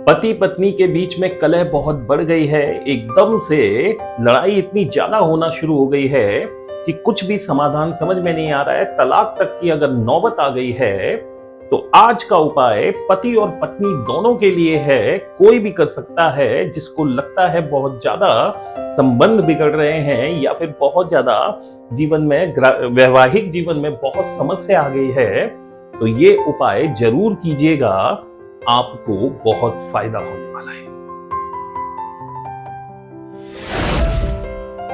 पति पत्नी के बीच में कलह बहुत बढ़ गई है। एकदम से लड़ाई इतनी ज्यादा होना शुरू हो गई है कि कुछ भी समाधान समझ में नहीं आ रहा है। तलाक तक की अगर नौबत आ गई है तो आज का उपाय पति और पत्नी दोनों के लिए है। कोई भी कर सकता है जिसको लगता है बहुत ज्यादा संबंध बिगड़ रहे हैं या फिर बहुत ज्यादा जीवन में वैवाहिक जीवन में बहुत समस्या आ गई है, तो ये उपाय जरूर कीजिएगा, आपको बहुत फायदा होने वाला है।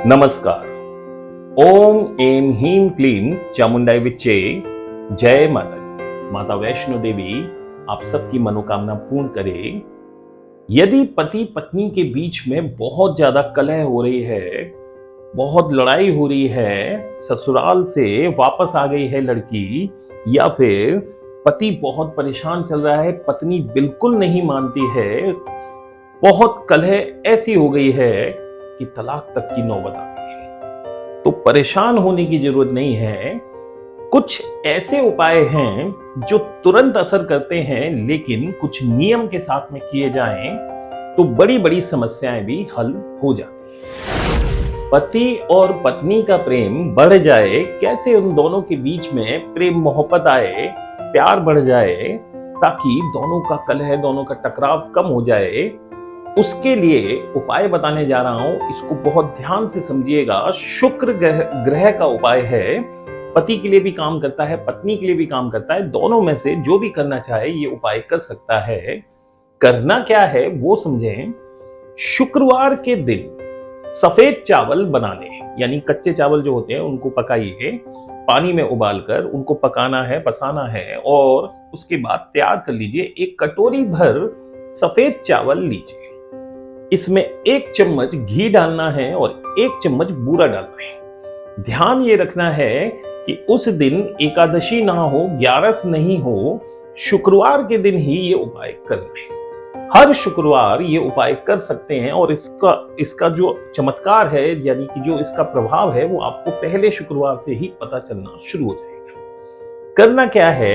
नमस्कार। ओम एम ह्रीं क्लीं चामुंडाई विच्चे। जय माता दी। माता वैष्णो देवी आप सबकी मनोकामना पूर्ण करे। यदि पति पत्नी के बीच में बहुत ज्यादा कलह हो रही है, बहुत लड़ाई हो रही है, ससुराल से वापस आ गई है लड़की, या फिर पति बहुत परेशान चल रहा है, पत्नी बिल्कुल नहीं मानती है, बहुत कलह ऐसी हो गई है कि तलाक तक की नौबत आ गई है, तो परेशान होने की जरूरत नहीं है। कुछ ऐसे उपाय हैं जो तुरंत असर करते हैं, लेकिन कुछ नियम के साथ में किए जाएं तो बड़ी बड़ी समस्याएं भी हल हो जाती हैं। पति और पत्नी का प्रेम बढ़ जाए, कैसे उन दोनों के बीच में प्रेम मोहब्बत आए, प्यार बढ़ जाए, ताकि दोनों का कलह, दोनों का टकराव कम हो जाए, उसके लिए उपाय बताने जा रहा हूं। इसको बहुत ध्यान से समझिएगा। शुक्र ग्रह का उपाय है। पति के लिए भी काम करता है, पत्नी के लिए भी काम करता है। दोनों में से जो भी करना चाहे ये उपाय कर सकता है। करना क्या है वो समझें। शुक्रवार के दिन सफेद चावल बनाने, यानी कच्चे चावल जो होते हैं उनको पकाइए, पानी में उबालकर उनको पकाना है, पसाना है, और उसके बाद तैयार कर लीजिए। एक कटोरी भर सफेद चावल लीजिए, इसमें 1 चम्मच घी डालना है और 1 चम्मच बूरा डालना है। ध्यान ये रखना है कि उस दिन एकादशी ना हो, 11 नहीं हो, शुक्रवार के दिन ही ये उपाय करना है। हर शुक्रवार ये उपाय कर सकते हैं, और इसका जो चमत्कार है, यानी कि जो इसका प्रभाव है, वो आपको पहले शुक्रवार से ही पता चलना शुरू हो जाएगा। करना क्या है,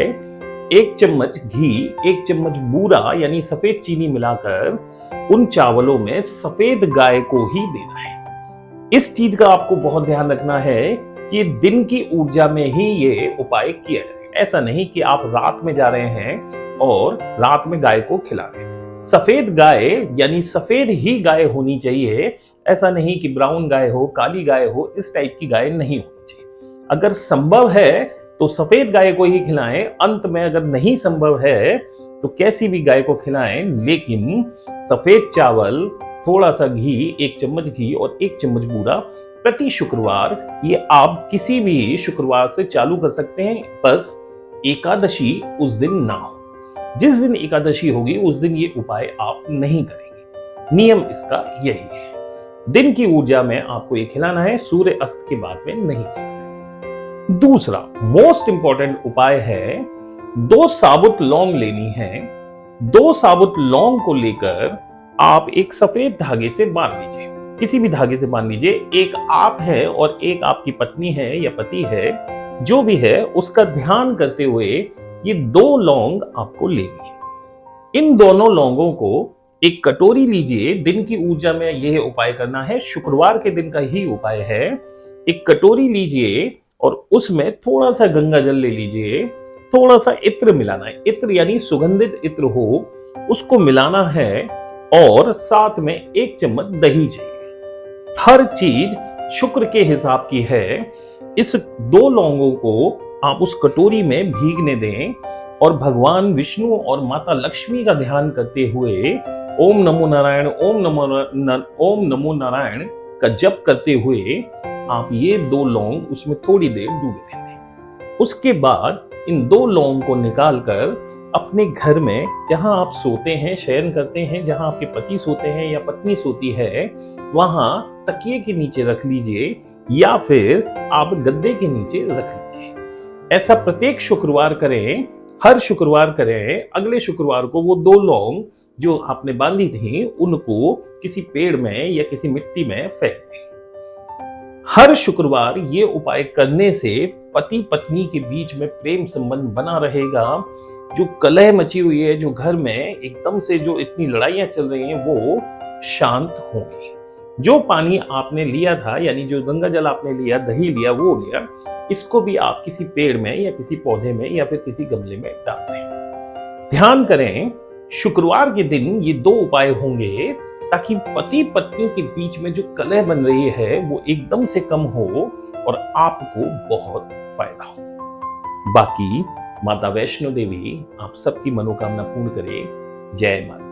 1 चम्मच घी, 1 चम्मच बूरा यानी सफेद चीनी मिलाकर उन चावलों में सफेद गाय को ही देना है। इस चीज का आपको बहुत ध्यान रखना है कि दिन की ऊर्जा में ही ये उपाय किया जाए। ऐसा नहीं कि आप रात में जा रहे हैं और रात में गाय को खिला रहे हैं। सफेद गाय यानी सफेद ही गाय होनी चाहिए। ऐसा नहीं कि ब्राउन गाय हो, काली गाय हो, इस टाइप की गाय नहीं होनी चाहिए। अगर संभव है तो सफेद गाय को ही खिलाएं। अंत में अगर नहीं संभव है तो कैसी भी गाय को खिलाएं, लेकिन सफेद चावल, थोड़ा सा घी, 1 चम्मच घी और 1 चम्मच बूरा प्रति शुक्रवार, ये आप किसी भी शुक्रवार से चालू कर सकते हैं। बस एकादशी उस दिन ना हो। जिस दिन एकादशी होगी उस दिन ये उपाय आप नहीं करेंगे। नियम इसका यही है। दिन की ऊर्जा में आपको ये खिलाना है, सूर्य अस्त के बाद में नहीं खिलाना है। दूसरा मोस्ट इंपॉर्टेंट उपाय है, 2 साबुत लौंग लेनी है। 2 साबुत लौंग को लेकर आप एक सफेद धागे से बांध लीजिए, किसी भी धागे से बांध लीजिए। एक आप है और एक आपकी पत्नी है या पति है, जो भी है उसका ध्यान करते हुए ये 2 लौंग आपको लेनी है। इन दोनों लौंगों को एक कटोरी लीजिए। दिन की ऊर्जा में यह उपाय करना है, शुक्रवार के दिन का ही उपाय है। एक कटोरी लीजिए और उसमें थोड़ा सा गंगा जल ले लीजिए, थोड़ा सा इत्र मिलाना है। इत्र यानी सुगंधित इत्र हो, उसको मिलाना है, और साथ में 1 चम्मच दही चाहिए। हर चीज शुक्र के हिसाब की है। इस 2 लौंगों को आप उस कटोरी में भीगने दें और भगवान विष्णु और माता लक्ष्मी का ध्यान करते हुए ओम नमो नारायण, ओम नमो नारायण का जप करते हुए आप ये 2 लौंग उसमें थोड़ी देर डूबे रहते हैं। उसके बाद इन 2 लौंग को निकालकर अपने घर में, जहां आप सोते हैं, शयन करते हैं, जहां आपके पति सोते हैं या पत्नी सोती है, वहां तकिए के नीचे रख लीजिए, या फिर आप गद्दे के नीचे रख लीजिए। ऐसा प्रत्येक शुक्रवार करें, हर शुक्रवार करें। अगले शुक्रवार को वो 2 लौंग जो आपने बांधी थी उनको किसी पेड़ में या किसी मिट्टी में फेंक दें। हर शुक्रवार ये उपाय करने से पति पत्नी के बीच में प्रेम संबंध बना रहेगा। जो कलह मची हुई है, जो घर में एकदम से जो इतनी लड़ाइयां चल रही हैं, वो शांत होंगी। जो पानी आपने लिया था, यानी जो गंगा जल आपने लिया, दही लिया, वो लिया, इसको भी आप किसी पेड़ में या किसी पौधे में या फिर किसी गमले में डाल दें। ध्यान करें, शुक्रवार के दिन ये 2 उपाय होंगे ताकि पति पत्नी के बीच में जो कलह बन रही है वो एकदम से कम हो और आपको बहुत फायदा हो। बाकी माता वैष्णो देवी आप सबकी मनोकामना पूर्ण करे। जय माता।